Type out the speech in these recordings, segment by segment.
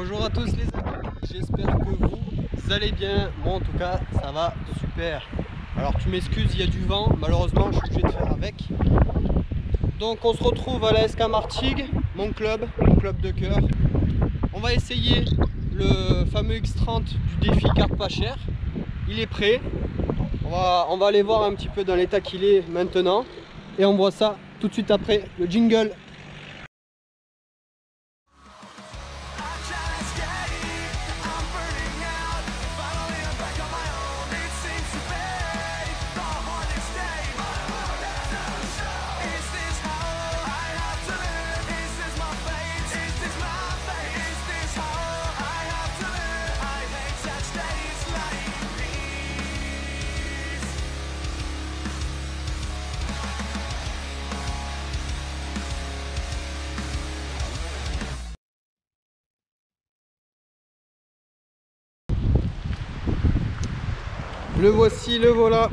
Bonjour à tous les amis, j'espère que vous allez bien. Moi en tout cas ça va super. Alors tu m'excuses, il y a du vent, malheureusement je suis obligé de faire avec. Donc on se retrouve à la SK Martigues, mon club de cœur. On va essayer le fameux X30 du défi carte pas cher. Il est prêt. On va aller voir un petit peu dans l'état qu'il est maintenant. Et on voit ça tout de suite après le jingle. Le voici, le voilà,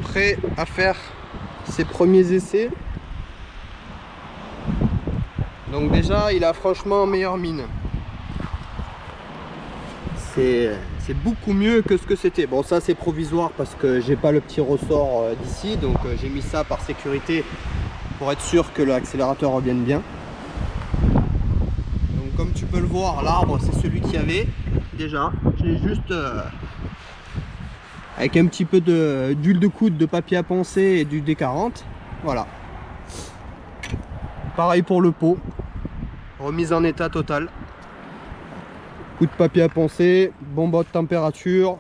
prêt à faire ses premiers essais. Donc déjà, il a franchement meilleure mine. C'est beaucoup mieux que ce que c'était. Bon, ça c'est provisoire parce que j'ai pas le petit ressort d'ici, donc j'ai mis ça par sécurité pour être sûr que l'accélérateur revienne bien. Donc comme tu peux le voir, l'arbre c'est celui qu'il y avait déjà. J'ai juste avec un petit peu d'huile de coude, de papier à poncer et du D40. Voilà. Pareil pour le pot. Remise en état total. Coup de papier à poncer, bonbon de température,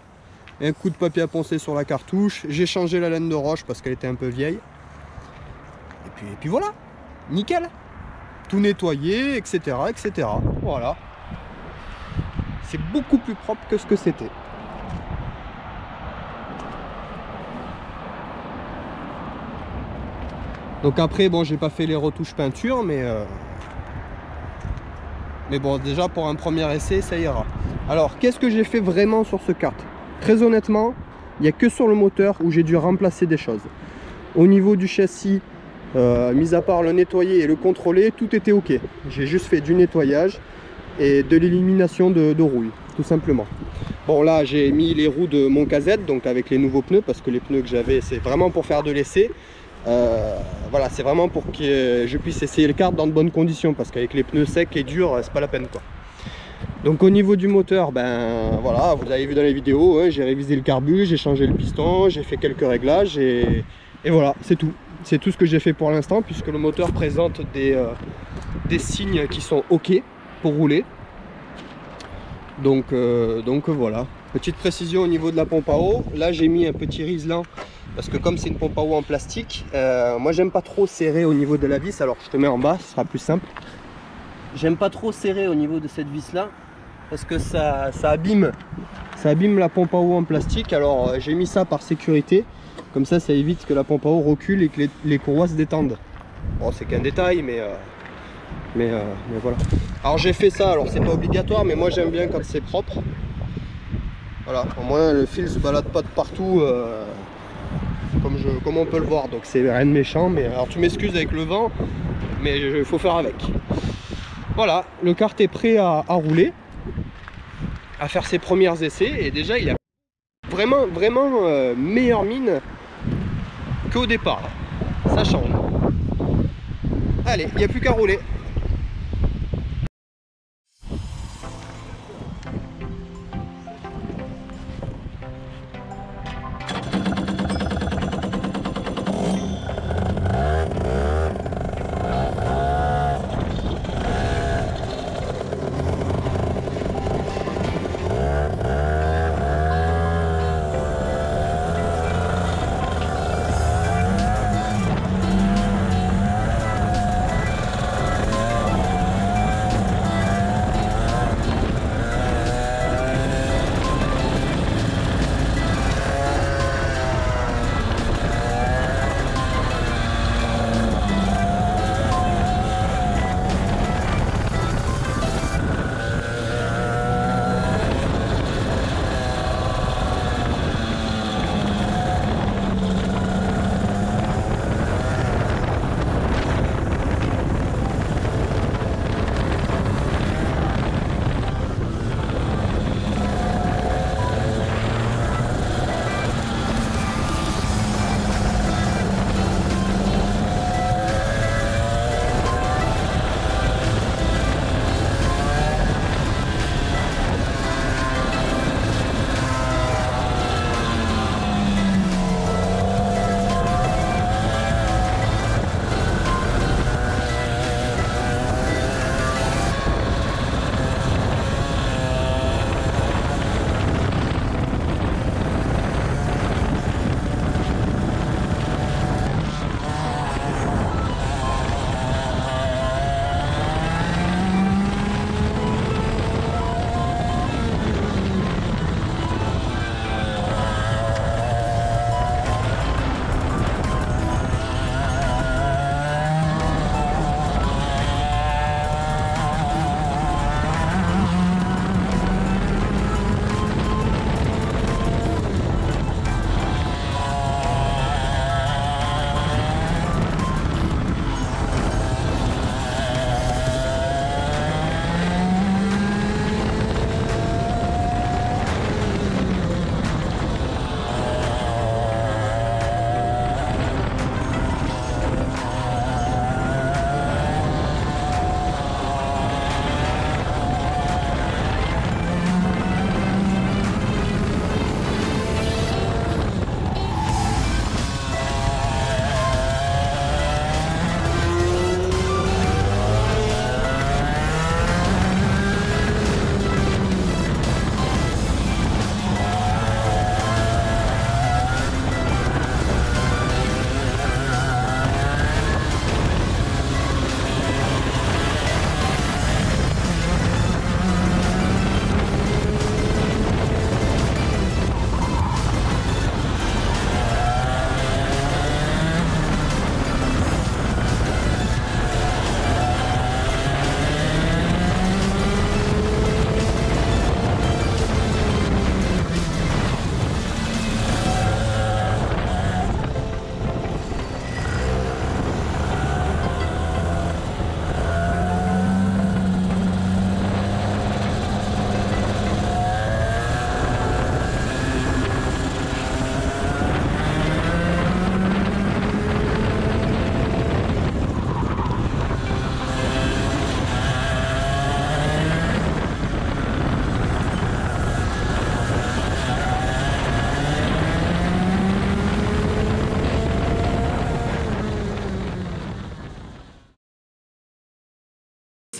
et un coup de papier à poncer sur la cartouche. J'ai changé la laine de roche parce qu'elle était un peu vieille. Et puis voilà. Nickel. Tout nettoyé, etc. etc. Voilà. C'est beaucoup plus propre que ce que c'était. Donc après, bon, j'ai pas fait les retouches peinture, mais bon, déjà pour un premier essai, ça ira. Alors, qu'est-ce que j'ai fait vraiment sur ce kart? Très honnêtement, il n'y a que sur le moteur où j'ai dû remplacer des choses. Au niveau du châssis, mis à part le nettoyer et le contrôler, tout était ok. J'ai juste fait du nettoyage et de l'élimination de rouille, tout simplement. Bon, là, j'ai mis les roues de mon KZ, donc avec les nouveaux pneus, parce que les pneus que j'avais, c'est vraiment pour faire de l'essai. Voilà, c'est vraiment pour que je puisse essayer le kart dans de bonnes conditions, parce qu'avec les pneus secs et durs, c'est pas la peine quoi. Donc au niveau du moteur, ben voilà, vous avez vu dans les vidéos, hein, j'ai révisé le carbu, j'ai changé le piston, j'ai fait quelques réglages et voilà, c'est tout. C'est tout ce que j'ai fait pour l'instant, puisque le moteur présente des signes qui sont ok pour rouler. Donc voilà. Petite précision au niveau de la pompe à eau, là j'ai mis un petit riselant. Parce que comme c'est une pompe à eau en plastique, moi j'aime pas trop serrer au niveau de la vis. Alors je te mets en bas, ce sera plus simple. J'aime pas trop serrer au niveau de cette vis là, parce que ça abîme la pompe à eau en plastique. Alors j'ai mis ça par sécurité, comme ça évite que la pompe à eau recule et que les courroies se détendent. Bon, c'est qu'un détail, mais voilà. Alors j'ai fait ça, alors c'est pas obligatoire, mais moi j'aime bien quand c'est propre. Voilà, au moins le fil se balade pas de partout. Comme on peut le voir, donc c'est rien de méchant, mais alors tu m'excuses avec le vent, mais il faut faire avec. Voilà, le kart est prêt à rouler, à faire ses premiers essais, et déjà il a vraiment meilleure mine qu'au départ. Ça change. Allez, il n'y a plus qu'à rouler.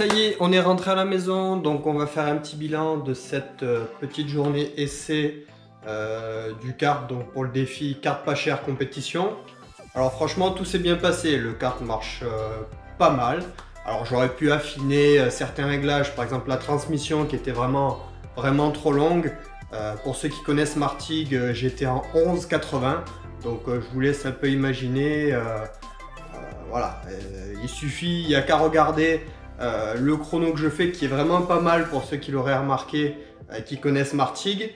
Ça y est, on est rentré à la maison, donc on va faire un petit bilan de cette petite journée essai du kart, donc pour le défi kart pas cher compétition. Alors franchement, tout s'est bien passé, le kart marche pas mal. Alors j'aurais pu affiner certains réglages, par exemple la transmission qui était vraiment trop longue. Pour ceux qui connaissent Martigues, j'étais en 11,80, donc je vous laisse un peu imaginer. Voilà, il n'y a qu'à regarder le chrono que je fais qui est vraiment pas mal pour ceux qui l'auraient remarqué, qui connaissent Martigues.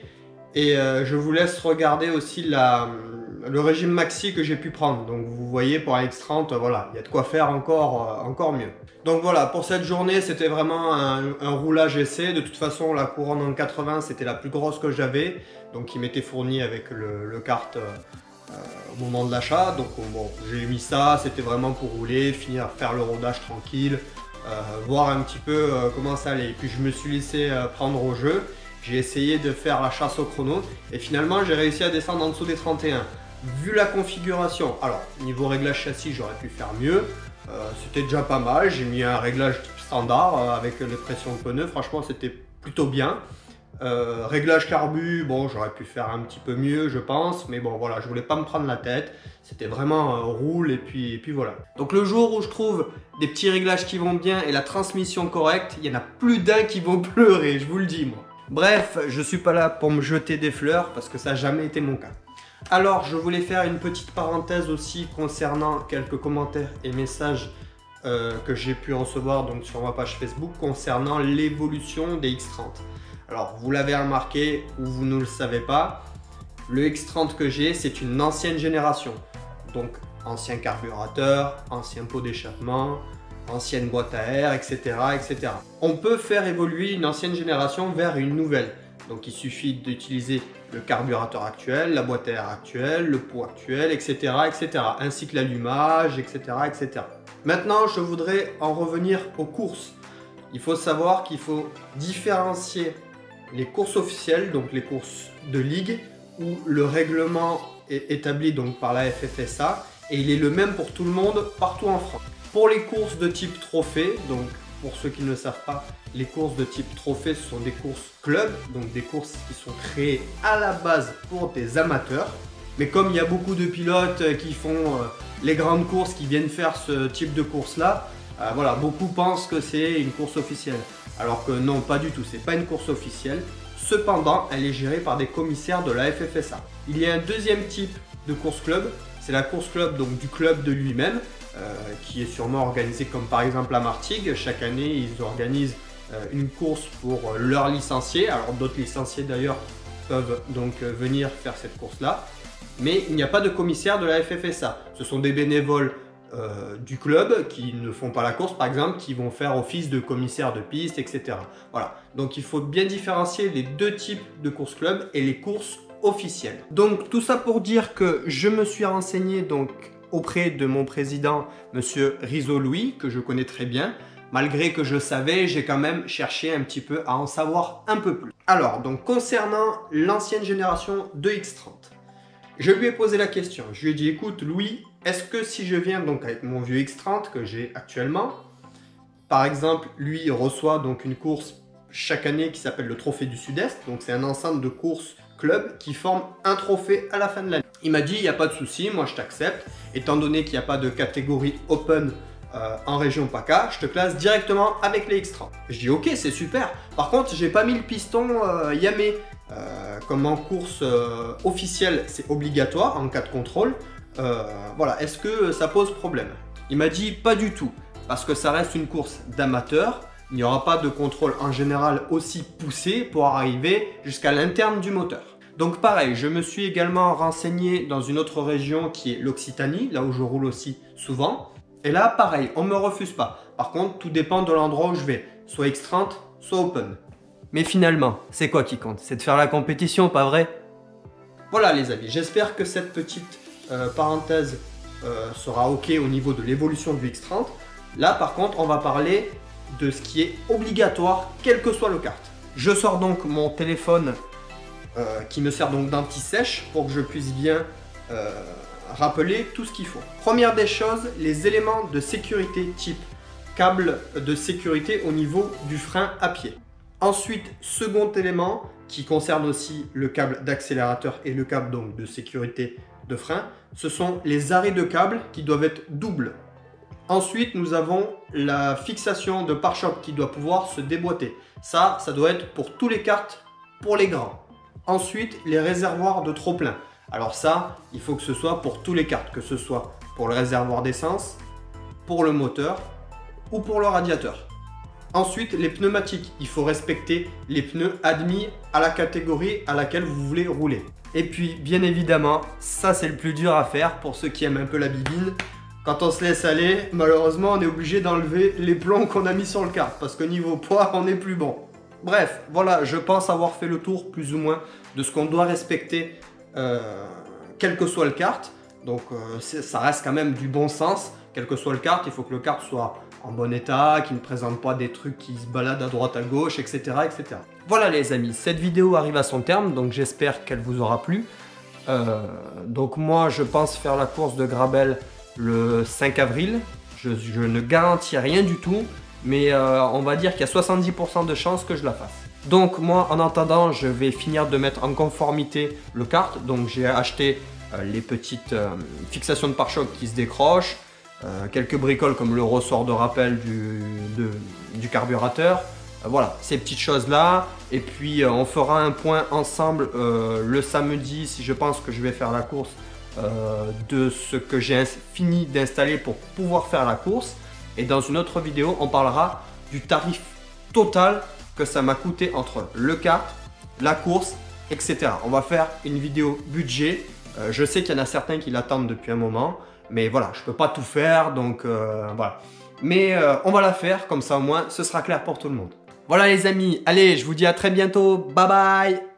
Et je vous laisse regarder aussi le régime maxi que j'ai pu prendre. Donc vous voyez pour un X30, voilà, il y a de quoi faire encore mieux. Donc voilà, pour cette journée, c'était vraiment un roulage essai. De toute façon, la couronne en 80, c'était la plus grosse que j'avais. Donc il m'était fourni avec le kart au moment de l'achat. Donc bon, j'ai mis ça, c'était vraiment pour rouler, finir, faire le rodage tranquille, voir un petit peu comment ça allait. Et puis je me suis laissé prendre au jeu. J'ai essayé de faire la chasse au chrono et finalement j'ai réussi à descendre en dessous des 31. Vu la configuration, alors niveau réglage châssis j'aurais pu faire mieux, c'était déjà pas mal. J'ai mis un réglage standard avec les pressions de pneus, franchement c'était plutôt bien. Réglage carbu, bon j'aurais pu faire un petit peu mieux je pense, mais bon voilà, je voulais pas me prendre la tête, c'était vraiment roule et puis voilà. Donc le jour où je trouve des petits réglages qui vont bien et la transmission correcte, il y en a plus d'un qui vont pleurer, je vous le dis moi. Bref, je suis pas là pour me jeter des fleurs parce que ça n'a jamais été mon cas. Alors, je voulais faire une petite parenthèse aussi concernant quelques commentaires et messages que j'ai pu recevoir donc, sur ma page Facebook concernant l'évolution des X30. Alors, vous l'avez remarqué ou vous ne le savez pas, le X30 que j'ai, c'est une ancienne génération. Donc, ancien carburateur, ancien pot d'échappement, ancienne boîte à air, etc., etc. On peut faire évoluer une ancienne génération vers une nouvelle. Donc il suffit d'utiliser le carburateur actuel, la boîte à air actuelle, le pot actuel, etc., etc., ainsi que l'allumage, etc., etc. Maintenant, je voudrais en revenir aux courses. Il faut savoir qu'il faut différencier les courses officielles, donc les courses de ligue, où le règlement est établi donc par la FFSA, et il est le même pour tout le monde partout en France. Pour les courses de type trophée, donc pour ceux qui ne le savent pas, les courses de type trophée, ce sont des courses club, donc des courses qui sont créées à la base pour des amateurs. Mais comme il y a beaucoup de pilotes qui font les grandes courses, qui viennent faire ce type de course-là, voilà, beaucoup pensent que c'est une course officielle. Alors que non, pas du tout, c'est pas une course officielle. Cependant, elle est gérée par des commissaires de la FFSA. Il y a un deuxième type de course club, c'est la course club donc du club de lui-même. Qui est sûrement organisé comme par exemple à Martigues. Chaque année, ils organisent une course pour leurs licenciés. Alors d'autres licenciés d'ailleurs peuvent donc venir faire cette course-là. Mais il n'y a pas de commissaire de la FFSA. Ce sont des bénévoles du club qui ne font pas la course par exemple, qui vont faire office de commissaire de piste, etc. Voilà. Donc il faut bien différencier les deux types de courses club et les courses officielles. Donc tout ça pour dire que je me suis renseigné donc auprès de mon président, monsieur Rizzo Louis, que je connais très bien. Malgré que je savais, j'ai quand même cherché un petit peu à en savoir un peu plus. Alors, donc concernant l'ancienne génération de X30, je lui ai posé la question. Je lui ai dit, écoute Louis, est-ce que si je viens donc avec mon vieux X30 que j'ai actuellement, par exemple, lui il reçoit donc une course chaque année qui s'appelle le Trophée du Sud-Est, donc c'est un ensemble de courses club qui forme un trophée à la fin de l'année. Il m'a dit, il n'y a pas de souci, moi je t'accepte, étant donné qu'il n'y a pas de catégorie open en région PACA, je te classe directement avec les X30. Je dis ok, c'est super. Par contre, j'ai pas mis le piston Yamé. Comme en course officielle, c'est obligatoire en cas de contrôle. Voilà, est-ce que ça pose problème? Il m'a dit pas du tout, parce que ça reste une course d'amateur. Il n'y aura pas de contrôle en général aussi poussé pour arriver jusqu'à l'interne du moteur. Donc pareil, je me suis également renseigné dans une autre région qui est l'Occitanie, là où je roule aussi souvent. Et là, pareil, on ne me refuse pas. Par contre, tout dépend de l'endroit où je vais, soit X30, soit Open. Mais finalement, c'est quoi qui compte? C'est de faire la compétition, pas vrai? Voilà les amis, j'espère que cette petite parenthèse sera ok au niveau de l'évolution du X30. Là par contre, on va parler de ce qui est obligatoire, quel que soit le kart. Je sors donc mon téléphone qui me sert donc d'anti-sèche pour que je puisse bien rappeler tout ce qu'il faut. Première des choses, les éléments de sécurité type câble de sécurité au niveau du frein à pied. Ensuite, second élément qui concerne aussi le câble d'accélérateur et le câble donc de sécurité de frein, ce sont les arrêts de câble qui doivent être doubles. Ensuite, nous avons la fixation de pare-choc qui doit pouvoir se déboîter. Ça doit être pour tous les karts, pour les grands. Ensuite, les réservoirs de trop-plein. Alors ça, il faut que ce soit pour tous les karts, que ce soit pour le réservoir d'essence, pour le moteur ou pour le radiateur. Ensuite, les pneumatiques. Il faut respecter les pneus admis à la catégorie à laquelle vous voulez rouler. Et puis, bien évidemment, ça c'est le plus dur à faire pour ceux qui aiment un peu la bibine. Quand on se laisse aller, malheureusement, on est obligé d'enlever les plombs qu'on a mis sur le kart parce que niveau poids, on n'est plus bon. Bref, voilà, je pense avoir fait le tour plus ou moins de ce qu'on doit respecter quel que soit le kart. Donc, ça reste quand même du bon sens. Quel que soit le kart, il faut que le kart soit en bon état, qu'il ne présente pas des trucs qui se baladent à droite à gauche, etc., etc. Voilà les amis, cette vidéo arrive à son terme, donc j'espère qu'elle vous aura plu. Donc moi, je pense faire la course de Grabel le 5 avril. Je ne garantis rien du tout, mais on va dire qu'il y a 70% de chances que je la fasse. Donc moi, en attendant, je vais finir de mettre en conformité le kart. Donc j'ai acheté les petites fixations de pare-choc qui se décrochent, quelques bricoles comme le ressort de rappel du carburateur. Voilà, ces petites choses-là. Et puis on fera un point ensemble le samedi, si je pense que je vais faire la course, de ce que j'ai fini d'installer pour pouvoir faire la course. Et dans une autre vidéo, on parlera du tarif total que ça m'a coûté entre le kart, la course, etc. On va faire une vidéo budget. Je sais qu'il y en a certains qui l'attendent depuis un moment, mais voilà, je ne peux pas tout faire, donc voilà. Mais on va la faire, comme ça au moins, ce sera clair pour tout le monde. Voilà les amis, allez, je vous dis à très bientôt, bye bye!